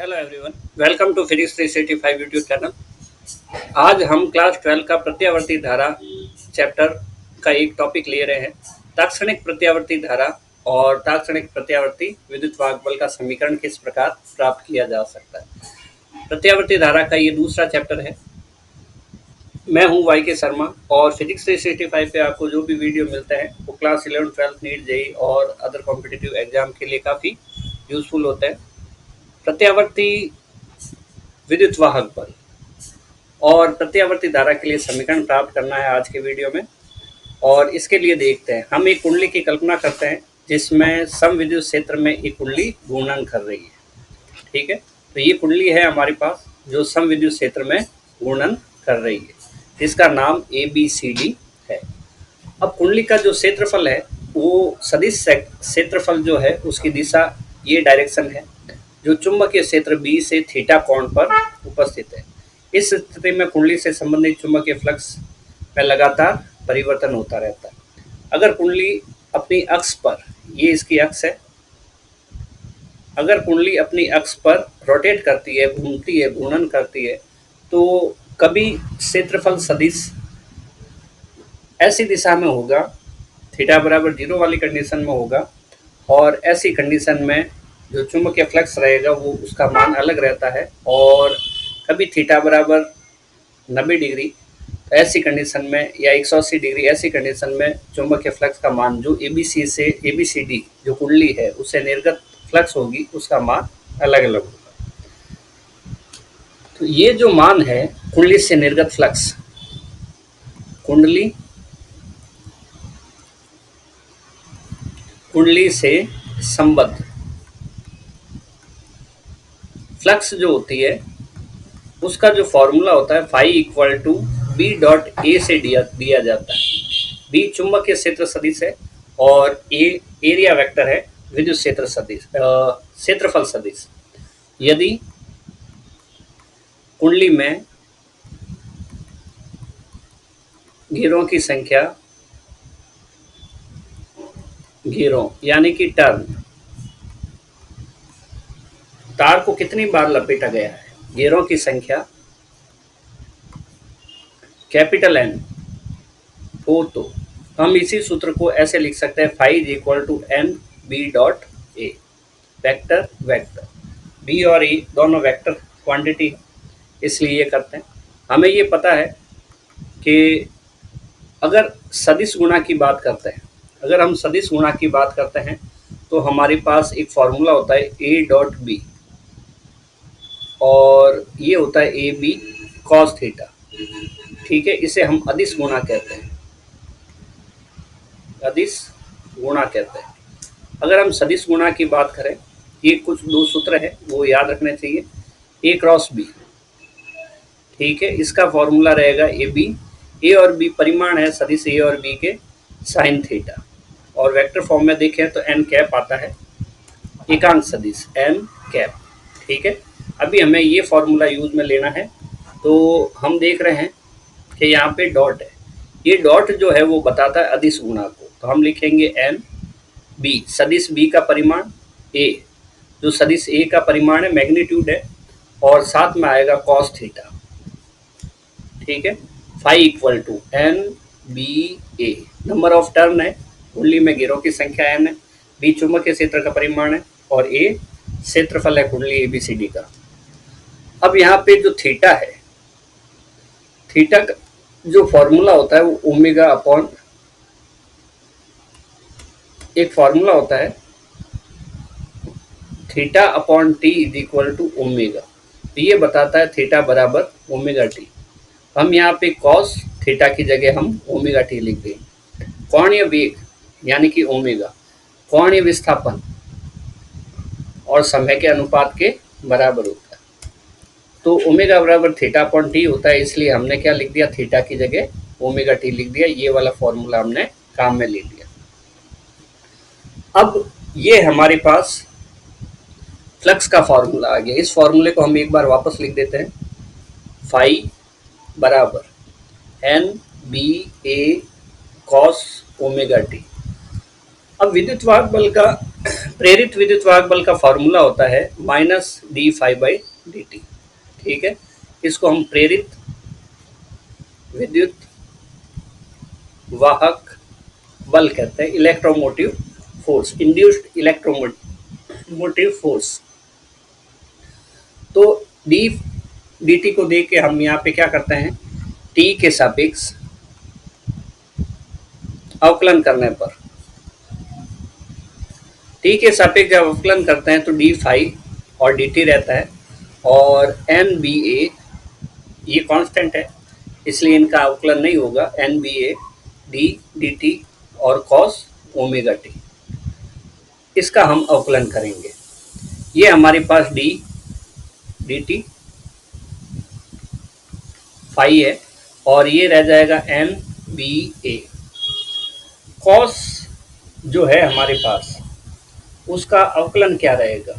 Hello everyone, welcome to physics 365 YouTube channel. आज हम class 12 का प्रत्यावर्ती धारा चैप्टर का एक टॉपिक ले रहे हैं, तात्क्षणिक प्रत्यावर्ती धारा और तात्क्षणिक प्रत्यावर्ती विद्युत वाहक बल का समीकरण किस प्रकार प्राप्त किया जा सकता है। प्रत्यावर्ती धारा का ये दूसरा चैप्टर है। मैं हूं वाई के शर्मा और फिजिक्स 365 पे आपको जो भी वीडियो मिलते हैं वो क्लास 11, 12 नीट जेई और अदर कॉम्पिटिटिव एग्जाम के लिए काफ़ी यूजफुल होते हैं। प्रत्यावर्ती विद्युत वाहक बल और प्रत्यावर्ती धारा के लिए समीकरण प्राप्त करना है आज के वीडियो में। और इसके लिए देखते हैं, हम एक कुंडली की कल्पना करते हैं जिसमें समविद्युत क्षेत्र में एक कुंडली घूर्णन कर रही है। ठीक है, तो ये कुंडली है हमारे पास जो समविद्युत क्षेत्र में घूर्णन कर रही है, जिसका नाम ABCD है। अब कुंडली का जो क्षेत्रफल है वो सदिश क्षेत्रफल जो है उसकी दिशा ये डायरेक्शन है जो चुंबकीय क्षेत्र B से थीटा कोण पर उपस्थित है। इस स्थिति में कुंडली से संबंधित चुंबकीय फ्लक्स में लगातार परिवर्तन होता रहता है। अगर कुंडली अपनी अक्ष पर, ये इसकी अक्ष है, अगर कुंडली अपनी अक्ष पर रोटेट करती है, घूमती है, घूर्णन करती है, तो कभी क्षेत्रफल सदिश ऐसी दिशा में होगा, थीटा बराबर 0 वाली कंडीशन में होगा, और ऐसी कंडीशन में जो चुंबकीय फ्लक्स रहेगा वो उसका मान अलग रहता है। और कभी थीटा बराबर 90 डिग्री, तो ऐसी कंडीशन में, या 180 डिग्री, ऐसी कंडीशन में चुंबकीय फ्लक्स का मान जो ABC से ABCD जो कुंडली है उससे निर्गत फ्लक्स होगी उसका मान अलग अलग होगा। तो ये जो मान है कुंडली से निर्गत फ्लक्स, कुंडली से संबद्ध फ्लक्स जो होती है उसका जो फॉर्मूला होता है phi equal to B dot A से दिया जाता है। B चुंबकीय क्षेत्र सदिश है और A एरिया वेक्टर है, विद्युत क्षेत्र सदिश, क्षेत्रफल सदिश। यदि कुंडली में घेरों की संख्या, घेरों यानी कि टर्न, तार को कितनी बार लपेटा गया है, घेरों की संख्या कैपिटल N हो तो हम इसी सूत्र को ऐसे लिख सकते हैं, phi is equal to N B dot A। Vector vector B और E दोनों वेक्टर क्वांटिटी, इसलिए ये करते हैं। हमें ये पता है कि अगर सदिश गुणा की बात करते हैं, अगर हम सदिश गुणा की बात करते हैं तो हमारे पास एक फॉर्मूला होता है A डॉट B, और ये होता है AB कॉस थीटा। ठीक है, इसे हम अदिश गुणा कहते हैं, अदिश गुणा कहते हैं। अगर हम सदिश गुणा की बात करें, ये कुछ दो सूत्र है वो याद रखने चाहिए। A क्रॉस B, ठीक है, इसका फॉर्मूला रहेगा AB। A और B परिमाण है सदिश A और B के साइन थीटा, और वेक्टर फॉर्म में देखें तो n कैप आता है, एकांक सदिश n कैप। ठीक है, अभी हमें ये फॉर्मूला यूज में लेना है। तो हम देख रहे हैं कि यहाँ पे डॉट है, ये डॉट जो है वो बताता है अदिश गुणा को, तो हम लिखेंगे n B, सदिश B का परिमाण A, जो सदिश A का परिमाण है, मैग्नीट्यूड है, और साथ में आएगा कॉस थीटा। ठीक है, phi equal to N B A, number of turn है, कुंडली में घेरों की संख्या n है, B चुंबकीय क्षेत्र का परिमाण है, और A क्षेत्रफल है कुंडली ABCD का। अब यहाँ पे जो थीटा है, थीटा का जो फॉर्मूला होता है वो ओमेगा अपॉन, एक फॉर्मूला होता है theta upon T is equal to omega, तो ये बताता है थीटा बराबर ओमेगा T। हम यहाँ पे कॉस थीटा की जगह हम ओमेगा T लिख देंगे। कोणीय वेग यानी कि ओमेगा कोणीय विस्थापन और समय के अनुपात के बराबर होता है, तो ओमेगा बराबर थीटा अपॉन T होता है, इसलिए हमने क्या लिख दिया, थीटा की जगह ओमेगा T लिख दिया। ये वाला फॉर्मूला हमने काम में ले लिया। अब ये हमारे पास फ्लक्स का फॉर्मूला आ गया। इस फॉर्मूले को हम एक बार वापस लिख देते हैं, फाई बराबर N B A cos omega T। अब विद्युत वाहक बल का प्रेरित विद्युत वाहक बल का फॉर्मूला होता है -d∅dt। ठीक है, इसको हम प्रेरित विद्युत वाहक बल कहते हैं, electromotive force, induced electromotive force. तो डी dt को देख के हम यहाँ पे क्या करते हैं, t के सापेक्ष अवकलन करने पर, t के सापेक्ष जब अवकलन करते हैं तो d∅ और dt रहता है, और NBA ये कांस्टेंट है इसलिए इनका अवकलन नहीं होगा, NBA d dt और cos ओमेगा t, इसका हम अवकलन करेंगे। ये हमारे पास d dt फाई है और ये रह जाएगा NBA। cos जो है हमारे पास उसका अवकलन क्या रहेगा,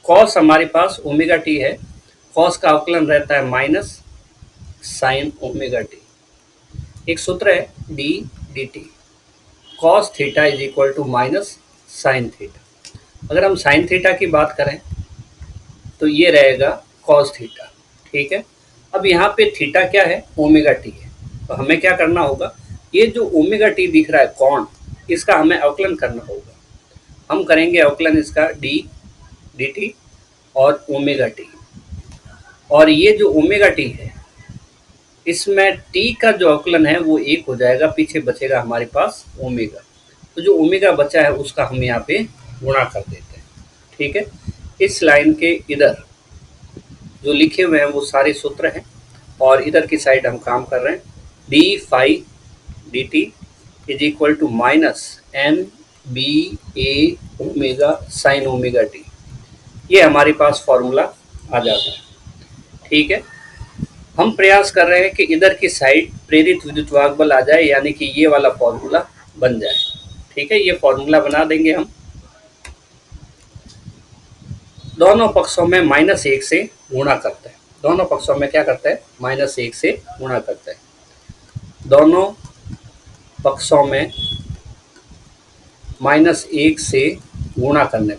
cos हमारे पास ओमेगा टी है, cos का अवकलन रहता है माइनस साइन ओमेगा टी। एक सूत्र है d dt, cos theta is equal to minus sine theta. अगर हम साइन थीटा की बात करें तो ये रहेगा cos थीटा। ठीक है, अब यहाँ पे थीटा क्या है, ओमेगा टी है, तो हमें क्या करना होगा, ये जो ओमेगा टी दिख रहा है कोण, इसका हमें अवकलन करना होगा। हम करेंगे अवकलन इसका d dt और ओमेगा टी, और ये जो ओमेगा टी है इसमें t का जो अवकलन है वो 1 हो जाएगा, पीछे बचेगा हमारे पास ओमेगा, तो जो ओमेगा बचा है उसका हम यहाँ पे गुणा कर देते हैं। ठीक है, इस लाइन के इधर जो लिखे हुए हैं वो सारे सूत्र हैं, और इधर की साइड हम काम कर रहे हैं, d∅ dt is equal to minus NBA omega sine omega t, ये हमारे पास फॉर्मूला आ जाता है। ठीक है, हम प्रयास कर रहे हैं कि इधर की साइड प्रेरित विद्युत वाहक बल आ जाए, यानी कि ये वाला फॉर्मूला बन जाए। ठीक है, ये फॉर्मूला बना देंगे हम, दोनों पक्षों में -1 से गुणा करते हैं, दोनों पक्षों में क्या करते हैं, -1 से गुणा करते हैं, दोनों पक्षों में -1 से गुणा करने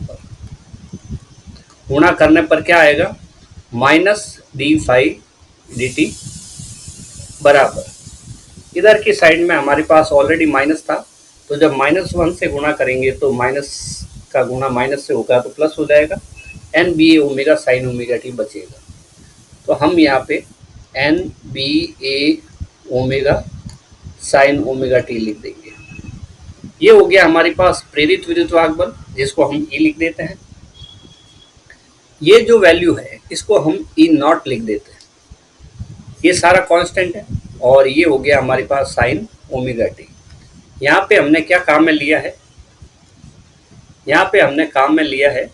पर क्या आएगा, -d∅ dt बराबर, इधर की साइड में हमारे पास ऑलरेडी माइनस था, तो जब -1 से गुणा करेंगे तो माइनस का गुणा माइनस से होगा तो प्लस हो जाएगा, NBA omega sine omega T बचेगा। तो हम यहाँ पे NBA omega sine omega T लिख देंगे। ये हो गया हमारे पास प्रेरित विद्युत वाहक बल, जिसको हम E लिख देते हैं। ये जो वैल्यू है इसको हम E0 लिख देते हैं, ये सारा कांस्टेंट है, और ये हो गया हमारे पास साइन ओमेगा टी। यहाँ पे हमने क्या काम में लिया है, यहाँ पे हमने काम में लिया है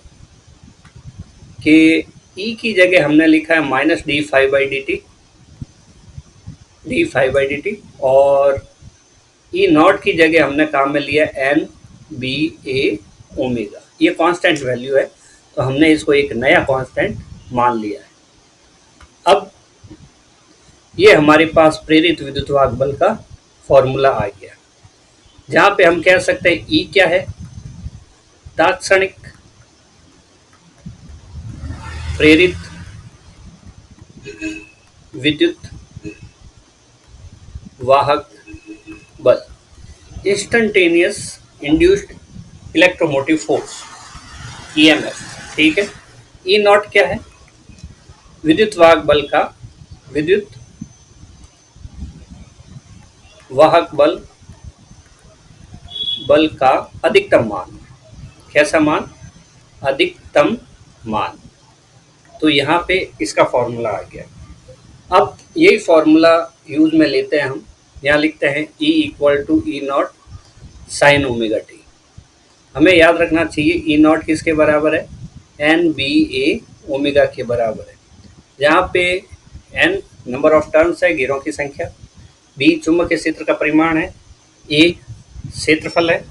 कि E की जगह हमने लिखा है -d∅dt, और E0 की जगह हमने काम में लिया NBA ओमेगा। ये कांस्टेंट वैल्यू है, तो हमने इसको एक नया कांस्टेंट मान लिया है। अब ये हमारे पास प्रेरित विद्युत वाहक बल का फॉर्मूला आ गया, जहाँ पे हम कह सकते हैं E क्या है, तात्क्षणिक प्रेरित विद्युत वाहक बल, instantaneous induced electromotive force, EMF। ठीक है, E0 क्या है, विद्युत वाहक बल का अधिकतम मान, कैसा मान, अधिकतम मान। तो यहाँ पे इसका फॉर्मूला आ गया। अब यही फॉर्मूला यूज में लेते हैं हम, यहाँ लिखते हैं E equal to E0 sine omega t. हमें याद रखना चाहिए E0 किसके बराबर है, NBA ओमेगा के बराबर है, जहाँ पे N नंबर ऑफ टर्न्स है, गिरों की संख्या, B चुंबकीय क्षेत्र का परिमाण है, A क्षेत्रफल है,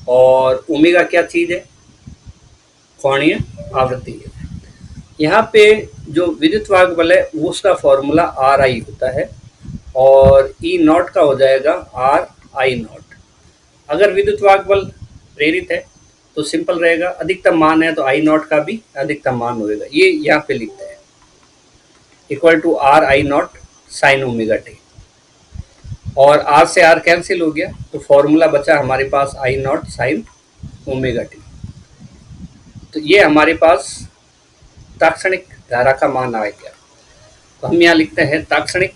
और ओमेगा क्या चीज़ है, कोणीय आवृत्ति है। यहाँ पे जो विद्युत वाहक बल है उसका फॉर्मूला RI होता है, और ई नॉट का हो जाएगा आर आई नॉट। अगर विद्युत वाहक बल प्रेरित है तो सिंपल रहेगा, अधिकतम मान है तो आई नॉट का भी अधिकतम मान होगा। ये यहाँ पे लिखते हैं equal to R I naught sine omega t, और आर से आर कैंसिल हो गया तो फॉर्मूला बचा हमारे पास I naught sine omega t. तो ये हमारे पास तात्क्षणिक धारा का मान आ गया। तो हम यहाँ लिखते हैं तात्क्षणिक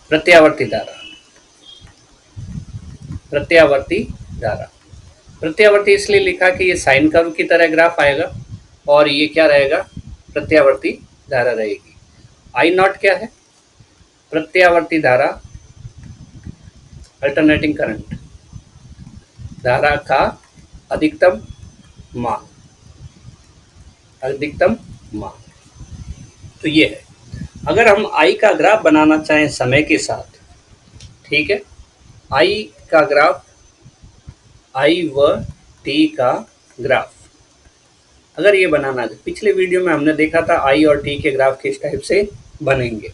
प्रत्यावर्ती धारा। प्रत्यावर्ती धारा, प्रत्यावर्ती इसलिए लिखा कि ये साइन कर्व की तरह ग्राफ आएगा और ये क्या रहेगा, प्रत्यावर्ती धारा रहेगी। आई नॉट क्या है, प्रत्यावर्ती धारा, अल्टरनेटिंग करंट, धारा का अधिकतम मान, अधिकतम मान। तो ये है। अगर हम आई का ग्राफ बनाना चाहें समय के साथ, ठीक है, आई का ग्राफ, आई व टी का ग्राफ अगर ये बनाना है, पिछले वीडियो में हमने देखा था आई और टी के ग्राफ किस टाइप से बनेंगे।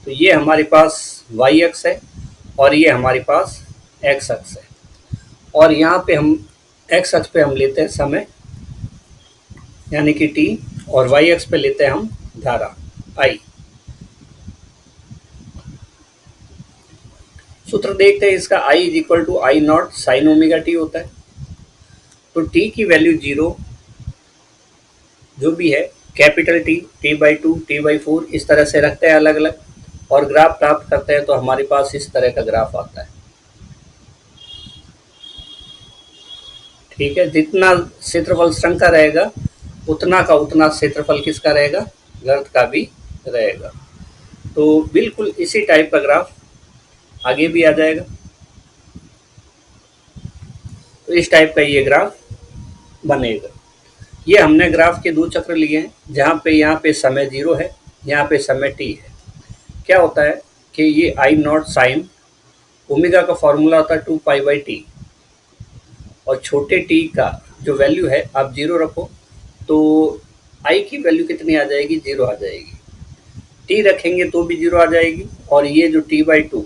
तो ये हमारे पास वाई अक्ष है और ये हमारे पास एक्स अक्ष है, और यहाँ पे हम एक्स अक्ष पे हम लेते हैं समय यानी कि टी, और वाई अक्ष पे लेते हैं हम धारा आई। सूत्र देखते हैं इसका, I is equal to I naught sine omega t होता है। तो टी की वैल्यू 0 जो भी है, capital T, T by 2, T by 4 इस तरह से रखते हैं अलग अलग, और ग्राफ प्राप्त करते हैं तो हमारे पास इस तरह का ग्राफ आता है। ठीक है, जितना क्षेत्रफल शंख का रहेगा उतना का उतना क्षेत्रफल किसका रहेगा, गर्त का भी रहेगा। तो बिल्कुल इसी टाइप का ग्राफ आगे भी आ जाएगा। तो इस टाइप का ये ग्राफ बनेगा। ये हमने ग्राफ के 2 चक्र लिए हैं, जहाँ पे यहाँ पे समय 0 है, यहाँ पे समय t है। क्या होता है कि ये आई नॉट साइन ओमेगा का फॉर्मूला होता है 2 पाई बाई टी, और छोटे t का जो वैल्यू है आप 0 रखो तो i की वैल्यू कितनी आ जाएगी, 0 आ जाएगी। t रखेंगे तो भी 0 आ जाएगी, और ये जो t बाई 2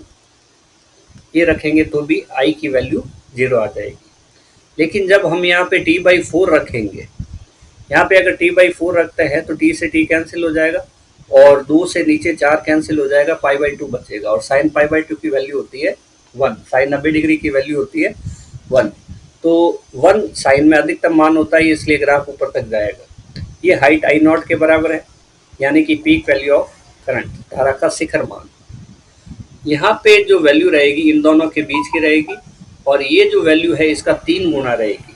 ये रखेंगे तो भी i की वैल्यू 0 आ जाएगी। लेकिन जब हम यहाँ पे t बाई 4 रखेंगे, यहाँ पे अगर t बाई 4 रखते हैं तो t से t कैंसिल हो जाएगा, और 2 से नीचे 4 कैंसिल हो जाएगा, पाई बाई 2 बचेगा, और साइन पाई बाई 2 की वैल्यू होती है 1, साइन 90 डिग्री की वैल्यू होती है 1। तो 1 साइन में अधिकतम मान होता है, इसलिए ग्राफ ऊपर तक जाएगा। ये हाइट आई नॉट के बराबर है, यानी कि पीक वैल्यू ऑफ करंट, धारा का शिखर मान। यहाँ पे जो वैल्यू रहेगी इन दोनों के बीच की रहेगी, और ये जो वैल्यू है इसका 3 गुना रहेगी।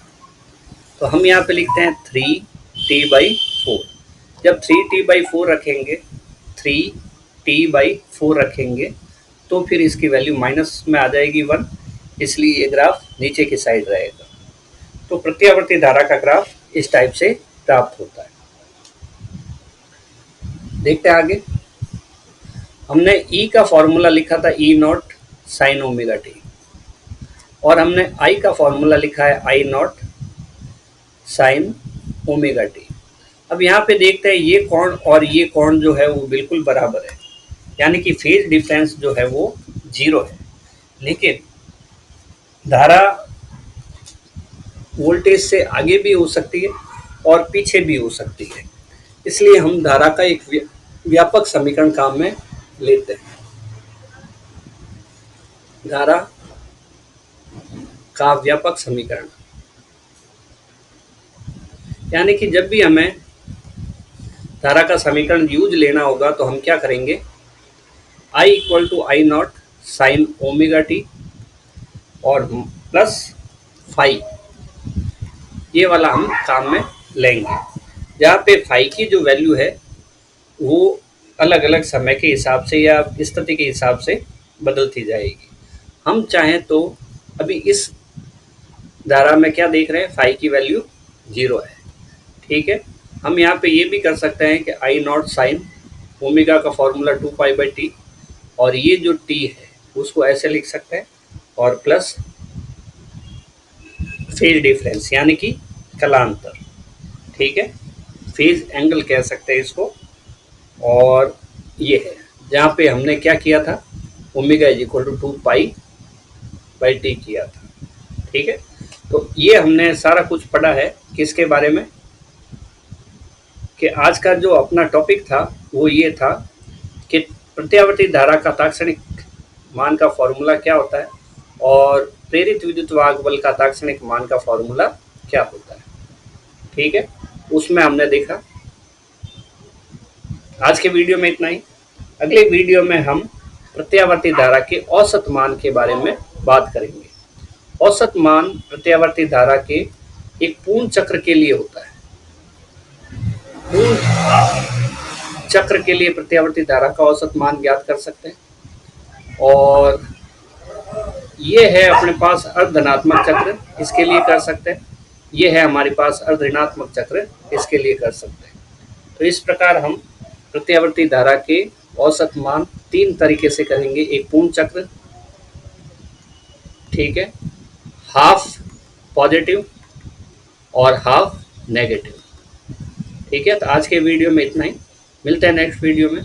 तो हम यहाँ पे लिखते हैं 3t बाई 4। जब 3t बाई 4 रखेंगे, 3t बाई 4 रखेंगे तो फिर इसकी वैल्यू माइनस में आ जाएगी 1, इसलिए ये ग्राफ नीचे की साइड रहेगा। तो प्रत्यावर्ती धारा का ग्राफ इस टाइप से प्राप्त होता है। देखते हैं आगे। हमने ई का फॉर्मूला लिखा था ई नॉट साइन ओमेगा टी, और हमने आई का फॉर्मूला लिखा है आई नॉट साइन ओमेगा टी। अब यहाँ पे देखते हैं ये कोण और ये कोण जो है वो बिल्कुल बराबर है, यानी कि फेज डिफरेंस जो है वो 0 है। लेकिन धारा वोल्टेज से आगे भी हो सकती है और पीछे भी हो सकती है, इसलिए हम धारा का एक व्यापक समीकरण काम में लेते हैं। धारा का व्यापक समीकरण, यानी कि जब भी हमें धारा का समीकरण यूज लेना होगा तो हम क्या करेंगे, I equal to I naught sine omega t और प्लस फाई, ये वाला हम काम में लेंगे, जहाँ पे फाई की जो वैल्यू है वो अलग अलग समय के हिसाब से या स्थिति के हिसाब से बदलती जाएगी। हम चाहें तो अभी इस धारा में क्या देख रहे हैं, फाई की वैल्यू 0 है। ठीक है, हम यहाँ पे ये भी कर सकते हैं कि आई नॉट साइन ओमेगा का फॉर्मूला 2 पाई बाई टी, और ये जो टी है उसको ऐसे लिख सकते हैं, और प्लस फेज डिफरेंस यानी कि कलांतर। ठीक है, फेज एंगल कह सकते हैं इसको, और ये है, जहाँ पे हमने क्या किया था, ओमेगा इज इक्वल टू 2 पाई/टी किया था। ठीक है, तो ये हमने सारा कुछ पढ़ा है किसके बारे में, कि आज का जो अपना टॉपिक था वो ये था कि प्रत्यावर्ती धारा का तात्क्षणिक मान का फॉर्मूला क्या होता है और प्रेरित विद्युत वाहक बल का तात्क्षणिक मान का फॉर्मूला क्या होता है। ठीक है, उसमें हमने देखा। आज के वीडियो में इतना ही। अगले वीडियो में हम प्रत्यावर्ती धारा के औसत मान के बारे में बात करेंगे। औसत मान प्रत्यावर्ती धारा के एक पूर्ण चक्र के लिए होता है। पूर्ण चक्र के लिए प्रत्यावर्ती धारा का औसत मान ज्ञात कर सकते हैं। और ये है अपने पास अर्धधनात्मक चक्र, इसके लिए कर सकते हैं। ये है हमारे पास अर्धऋणात्मक चक्र, इसके लिए कर सकते हैं। तो इस प्रकार हम प्रत्यावर्ती धारा के औसत मान 3 तरीके से करेंगे। एक पूर्ण चक्र, ठीक है, हाफ पॉजिटिव और हाफ नेगेटिव। ठीक है, तो आज के वीडियो में इतना ही। मिलते हैं नेक्स्ट वीडियो में।